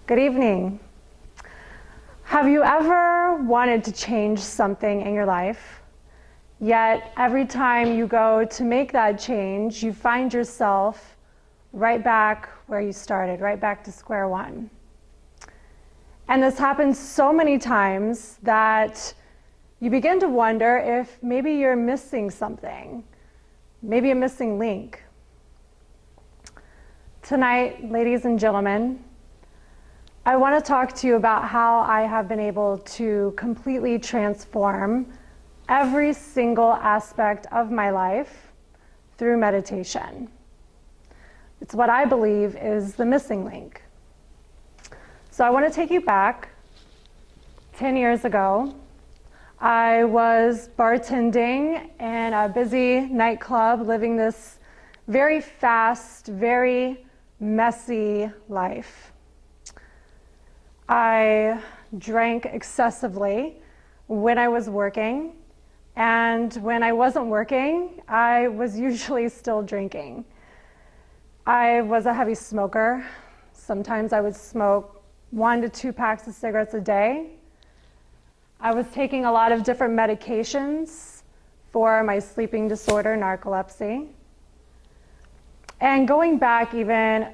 Good evening. Have you ever wanted to change something in your life, yet every time you go to make that change, you find yourself right back where you started, right back to square one? And this happens so many times that you begin to wonder if maybe you're missing something, maybe a missing link. Tonight, ladies and gentlemen, I want to talk to you about how I have been able to completely transform every single aspect of my life through meditation. It's what I believe is the missing link. So I want to take you back 10 years ago. I was bartending in a busy nightclub, living this very fast, very messy life. I drank excessively when I was working, and when I wasn't working, I was usually still drinking. I was a heavy smoker. Sometimes I would smoke 1 to 2 packs of cigarettes a day. I was taking a lot of different medications for my sleeping disorder, narcolepsy. And going back even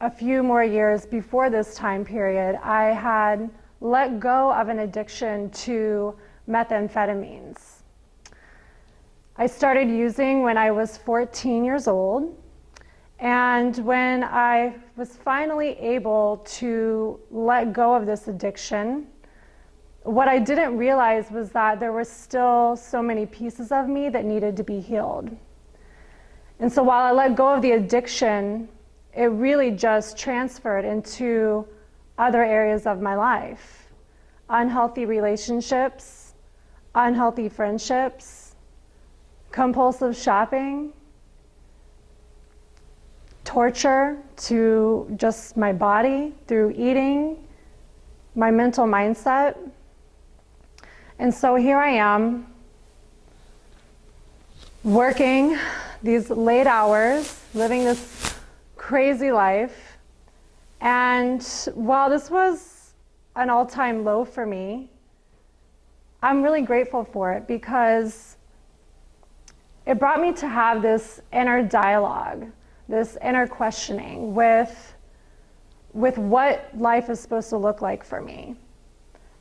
a few more years before this time period, I had let go of an addiction to methamphetamines. I started using when I was 14 years old, and when I was finally able to let go of this addiction, what I didn't realize was that there were still so many pieces of me that needed to be healed. And so while I let go of the addiction, it really just transferred into other areas of my life. Unhealthy relationships, unhealthy friendships, compulsive shopping, torture to just my body through eating, my mental mindset. And so here I am, working these late hours, living this crazy life. And while this was an all-time low for me, I'm really grateful for it because it brought me to have this inner dialogue, this inner questioning with what life is supposed to look like for me.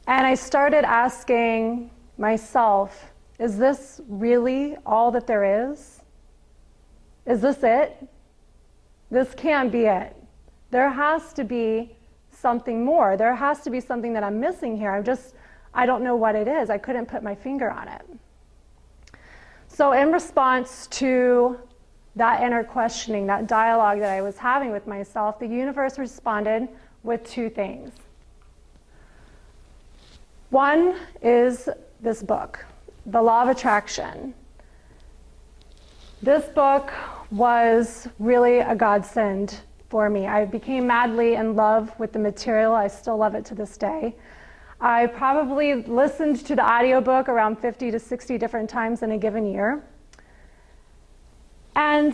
And I started asking myself, is this really all that there is? Is this it? This can't be it. There has to be something more. There has to be something that I'm missing here. I don't know what it is. I couldn't put my finger on it. So in response to that inner questioning, that dialogue that I was having with myself, the universe responded with 2 things. One is this book, The Law of Attraction. This book was really a godsend for me. I became madly in love with the material. I still love it to this day. I probably listened to the audiobook around 50 to 60 different times in a given year. And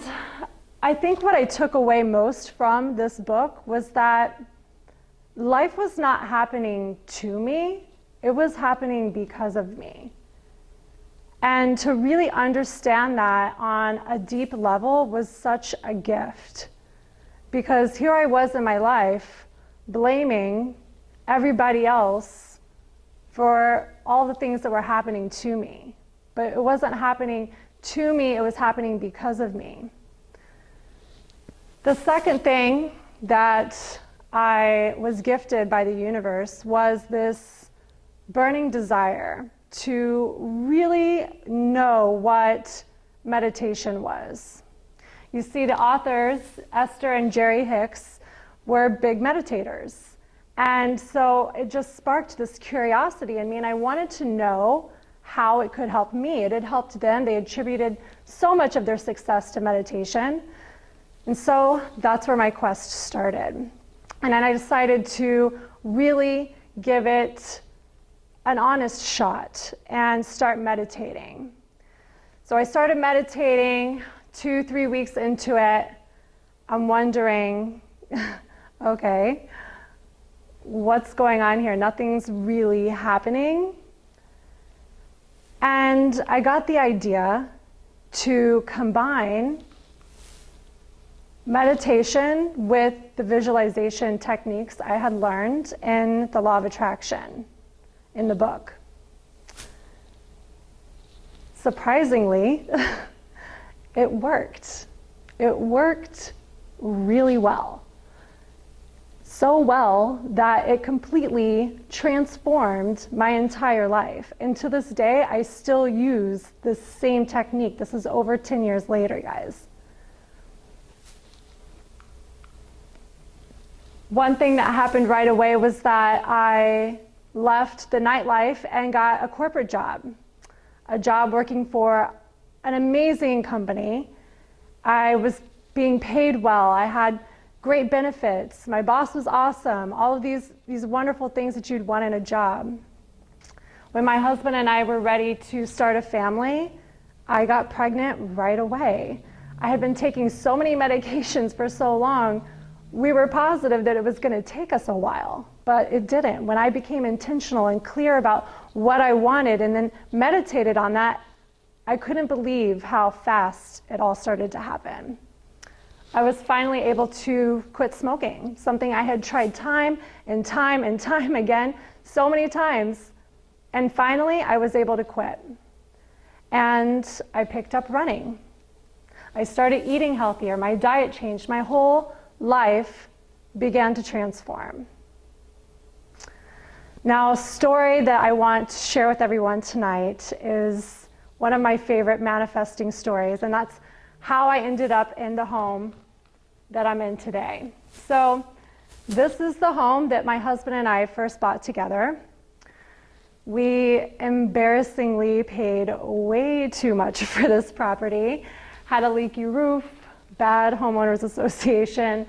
I think what I took away most from this book was that life was not happening to me, it was happening because of me. And to really understand that on a deep level was such a gift. Because here I was in my life blaming everybody else for all the things that were happening to me. But it wasn't happening to me, it was happening because of me. The second thing that I was gifted by the universe was this burning desire to really know what meditation was. You see, the authors, Esther and Jerry Hicks, were big meditators. And so it just sparked this curiosity in me, and I wanted to know how it could help me. It had helped them. They attributed so much of their success to meditation. And so that's where my quest started. And then I decided to really give it an honest shot and start meditating. So I started meditating 2-3 weeks into it. I'm wondering, okay, what's going on here? Nothing's really happening. And I got the idea to combine meditation with the visualization techniques I had learned in the Law of Attraction in the book. Surprisingly, it worked. It worked really well. So well that it completely transformed my entire life. And to this day, I still use this same technique. This is over 10 years later, guys. One thing that happened right away was that I left the nightlife and got a corporate job. A job working for an amazing company. I was being paid well. I had great benefits. My boss was awesome. All of these wonderful things that you'd want in a job. When my husband and I were ready to start a family, I got pregnant right away. I had been taking so many medications for so long, we were positive that it was going to take us a while, but it didn't. When I became intentional and clear about what I wanted and then meditated on that, I couldn't believe how fast it all started to happen. I was finally able to quit smoking, something I had tried time and time and time again, so many times. And finally, I was able to quit. And I picked up running. I started eating healthier. My diet changed. My whole life began to transform. Now, a story that I want to share with everyone tonight is one of my favorite manifesting stories, and that's how I ended up in the home that I'm in today. So this is the home that my husband and I first bought together. We embarrassingly paid way too much for this property, had a leaky roof, bad homeowners association,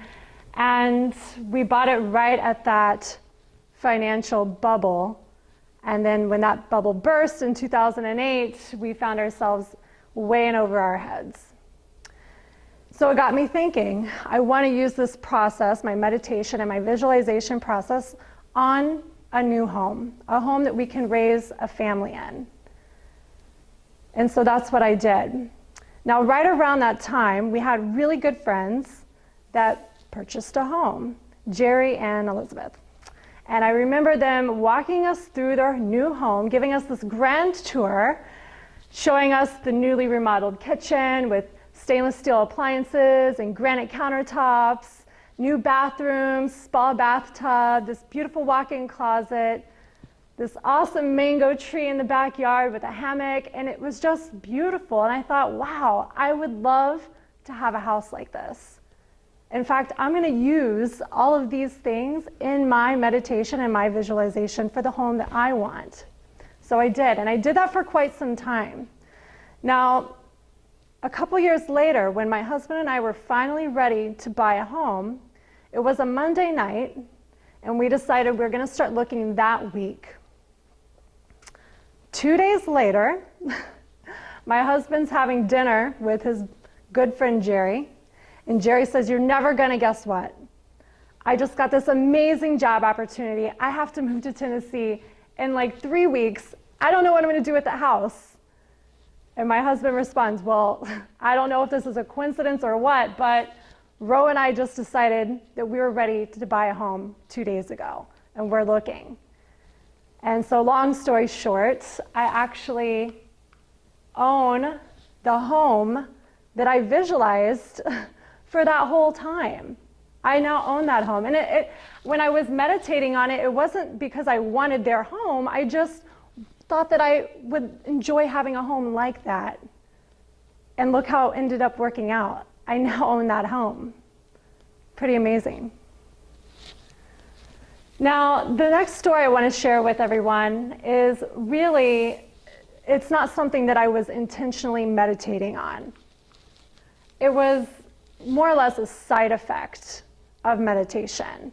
and we bought it right at that financial bubble. And then when that bubble burst in 2008, we found ourselves way in over our heads. So it got me thinking, I want to use this process, my meditation and my visualization process, on a new home, a home that we can raise a family in. And so that's what I did. Now, right around that time, we had really good friends that purchased a home, Jerry and Elizabeth. And I remember them walking us through their new home, giving us this grand tour, showing us the newly remodeled kitchen with stainless steel appliances and granite countertops, new bathrooms, spa bathtub, this beautiful walk-in closet, this awesome mango tree in the backyard with a hammock, and it was just beautiful. And I thought, wow, I would love to have a house like this. In fact, I'm going to use all of these things in my meditation and my visualization for the home that I want. So I did, and I did that for quite some time. Now, a couple years later, when my husband and I were finally ready to buy a home, it was a Monday night, and we decided we were going to start looking that week. 2 days later, my husband's having dinner with his good friend Jerry, and Jerry says, "You're never going to guess what. I just got this amazing job opportunity. I have to move to Tennessee in like 3 weeks. I don't know what I'm going to do with the house." And my husband responds, "Well, I don't know if this is a coincidence or what, but Ro and I just decided that we were ready to buy a home 2 days ago, and we're looking." And so long story short, I actually own the home that I visualized for that whole time. I now own that home. And when I was meditating on it, it wasn't because I wanted their home. I just thought that I would enjoy having a home like that. And look how it ended up working out. I now own that home. Pretty amazing. Now, the next story I want to share with everyone is really, it's not something that I was intentionally meditating on. It was more or less a side effect of meditation.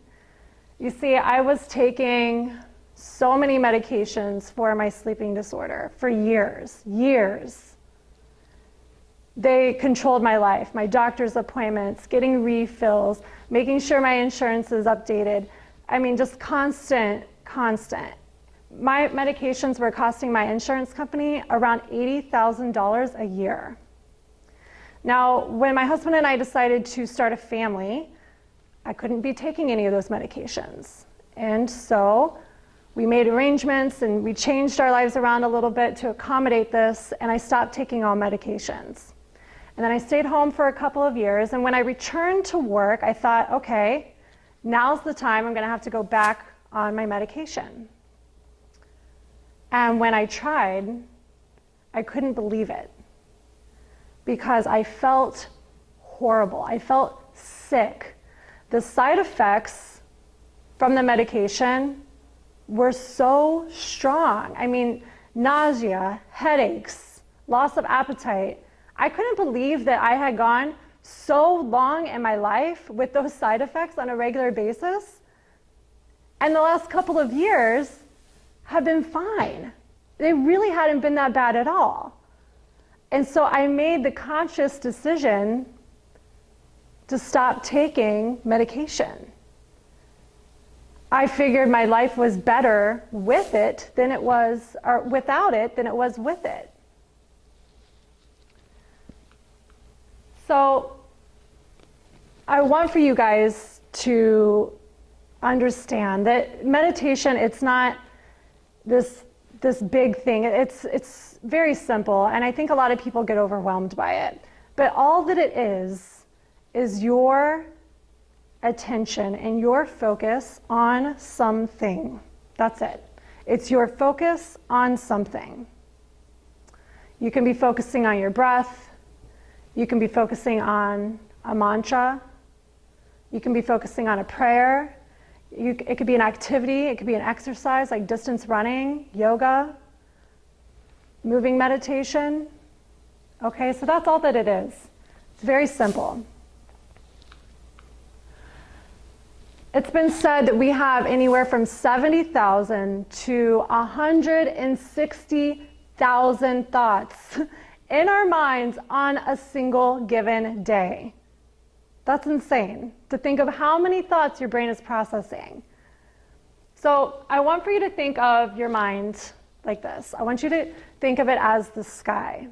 You see, I was taking so many medications for my sleeping disorder for years. They controlled my life, my doctor's appointments, getting refills, making sure my insurance is updated, I mean, just constant. My medications were costing my insurance company around $80,000 a year. Now, when my husband and I decided to start a family, I couldn't be taking any of those medications. And so we made arrangements and we changed our lives around a little bit to accommodate this, and I stopped taking all medications. And then I stayed home for a couple of years, and when I returned to work, I thought, okay, now's the time I'm gonna have to go back on my medication. And when I tried, I couldn't believe it because I felt horrible. I felt sick. The side effects from the medication were so strong. I mean, nausea, headaches, loss of appetite. I couldn't believe that I had gone so long in my life with those side effects on a regular basis. And the last couple of years have been fine. They really hadn't been that bad at all. And so I made the conscious decision to stop taking medication. I figured my life was better with it than it was, or without it than it was with it. So I want for you guys to understand that meditation, it's not this big thing. It's very simple, and I think a lot of people get overwhelmed by it. But all that it is your attention and your focus on something. That's it. It's your focus on something. You can be focusing on your breath. You can be focusing on a mantra. You can be focusing on a prayer. It could be an activity. It could be an exercise like distance running, yoga, moving meditation. Okay, so that's all that it is. It's very simple. It's been said that we have anywhere from 70,000 to 160,000 thoughts in our minds on a single given day. That's insane to think of how many thoughts your brain is processing. So I want for you to think of your mind like this. I want you to think of it as the sky.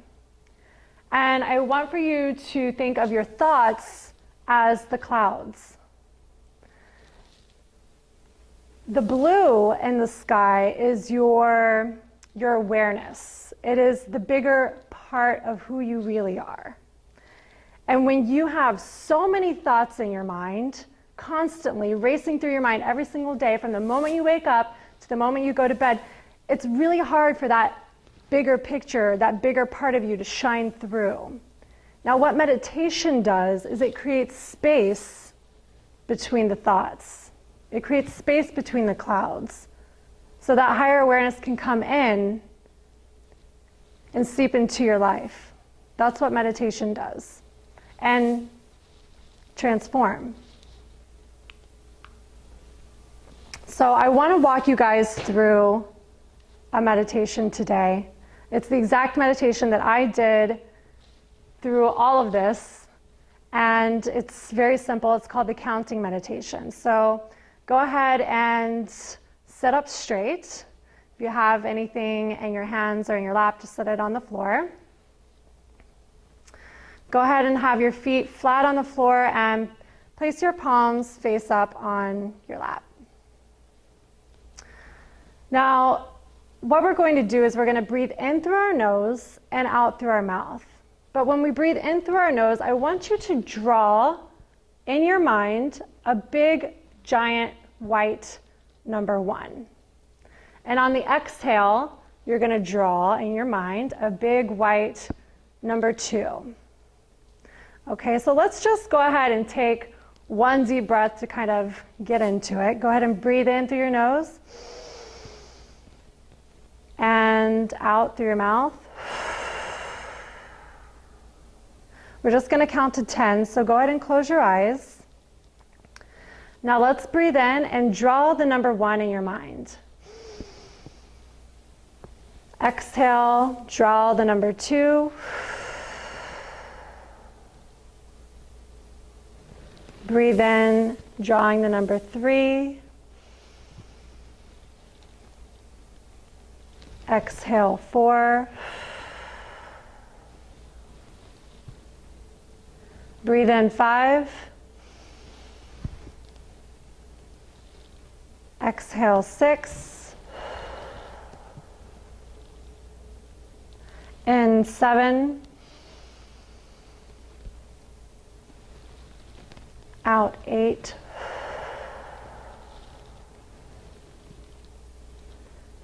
And I want for you to think of your thoughts as the clouds. The blue in the sky is your awareness. It is the bigger part of who you really are. And when you have so many thoughts in your mind, constantly racing through your mind every single day, from the moment you wake up to the moment you go to bed, it's really hard for that bigger picture, that bigger part of you to shine through. Now, what meditation does is it creates space between the thoughts. It creates space between the clouds so that higher awareness can come in and seep into your life. That's what meditation does. And transform. So I want to walk you guys through a meditation today. It's the exact meditation that I did through all of this, and it's very simple. It's called the counting meditation. So go ahead and sit up straight. If you have anything in your hands or in your lap, just set it on the floor. Go ahead and have your feet flat on the floor and place your palms face up on your lap. Now, what we're going to do is we're going to breathe in through our nose and out through our mouth. But when we breathe in through our nose, I want you to draw in your mind a big, giant, white number 1. And on the exhale, you're going to draw in your mind a big, white number 2. Okay, so let's just go ahead and take one deep breath to kind of get into it. Go ahead and breathe in through your nose and out through your mouth. We're just going to count to 10, so go ahead and close your eyes. Now let's breathe in and draw the number 1 in your mind. Exhale, draw the number 2. Breathe in, drawing the number 3. Exhale 4. Breathe in 5. Exhale 6. In 7. Out 8.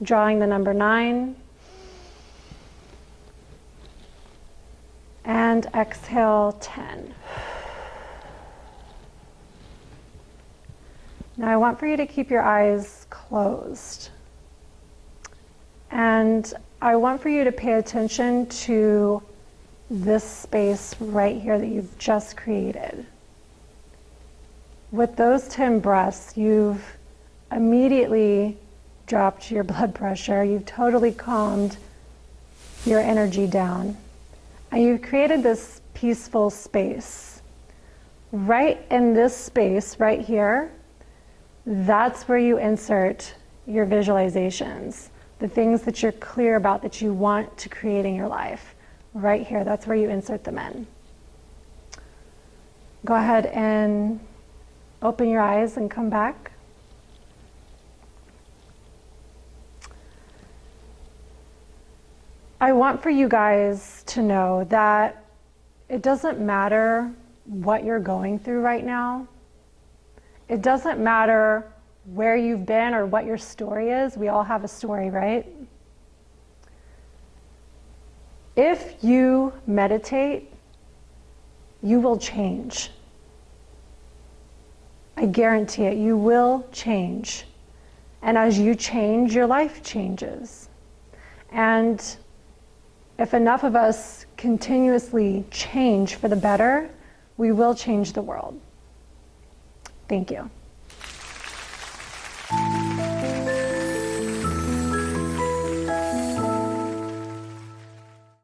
Drawing the number 9. And exhale 10. Now I want for you to keep your eyes closed. And I want for you to pay attention to this space right here that you've just created. With those 10 breaths, you've immediately dropped your blood pressure. You've totally calmed your energy down. And you've created this peaceful space. Right in this space, right here, that's where you insert your visualizations, the things that you're clear about that you want to create in your life. Right here, that's where you insert them in. Go ahead and open your eyes and come back. I want for you guys to know that it doesn't matter what you're going through right now. It doesn't matter where you've been or what your story is. We all have a story, right? If you meditate, you will change. I guarantee it, you will change. And as you change, your life changes. And if enough of us continuously change for the better, we will change the world. Thank you.